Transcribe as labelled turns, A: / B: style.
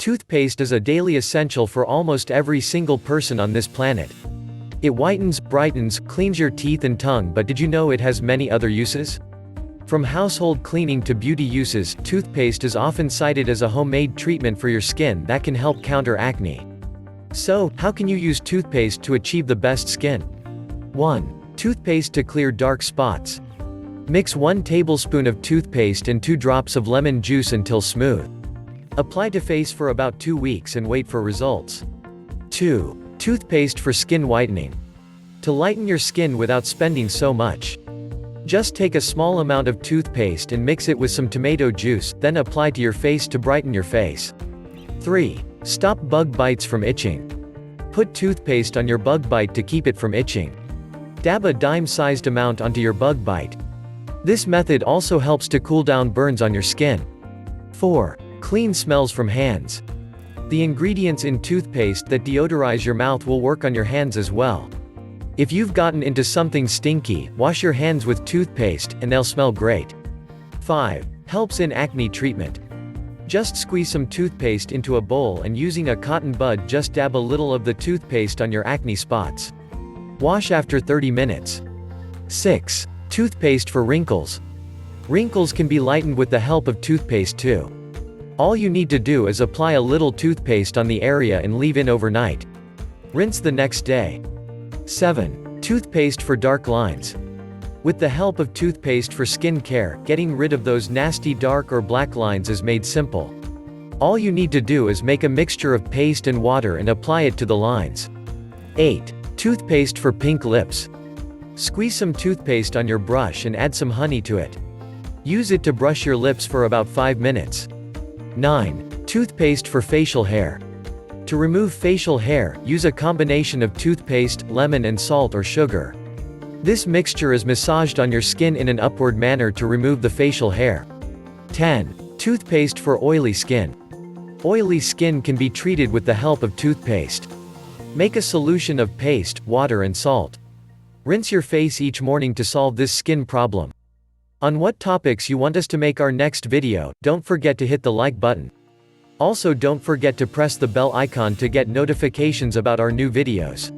A: Toothpaste is a daily essential for almost every single person on this planet. It whitens, brightens, cleans your teeth and tongue, but did you know it has many other uses? From household cleaning to beauty uses, toothpaste is often cited as a homemade treatment for your skin that can help counter acne. So, how can you use toothpaste to achieve the best skin? 1. Toothpaste to clear dark spots. Mix 1 tablespoon of toothpaste and 2 drops of lemon juice until smooth. Apply to face for about 2 weeks and wait for results. 2. Toothpaste for skin whitening. To lighten your skin without spending so much. Just take a small amount of toothpaste and mix it with some tomato juice, then apply to your face to brighten your face. 3. Stop bug bites from itching. Put toothpaste on your bug bite to keep it from itching. Dab a dime-sized amount onto your bug bite. This method also helps to cool down burns on your skin. 4. Clean smells from hands. The ingredients in toothpaste that deodorize your mouth will work on your hands as well. If you've gotten into something stinky, wash your hands with toothpaste, and they'll smell great. 5. Helps in acne treatment. Just squeeze some toothpaste into a bowl and using a cotton bud just dab a little of the toothpaste on your acne spots. Wash after 30 minutes. 6. Toothpaste for wrinkles. Wrinkles can be lightened with the help of toothpaste too. All you need to do is apply a little toothpaste on the area and leave in overnight. Rinse the next day. 7. Toothpaste for dark lines. With the help of toothpaste for skin care, getting rid of those nasty dark or black lines is made simple. All you need to do is make a mixture of paste and water and apply it to the lines. 8. Toothpaste for pink lips. Squeeze some toothpaste on your brush and add some honey to it. Use it to brush your lips for about 5 minutes. 9. Toothpaste for facial hair. To remove facial hair, use a combination of toothpaste, lemon and salt or sugar. This mixture is massaged on your skin in an upward manner to remove the facial hair. 10. Toothpaste for oily skin. Oily skin can be treated with the help of toothpaste. Make a solution of paste, water and salt. Rinse your face each morning to solve this skin problem. On what topics you want us to make our next video, don't forget to hit the like button. Also don't forget to press the bell icon to get notifications about our new videos.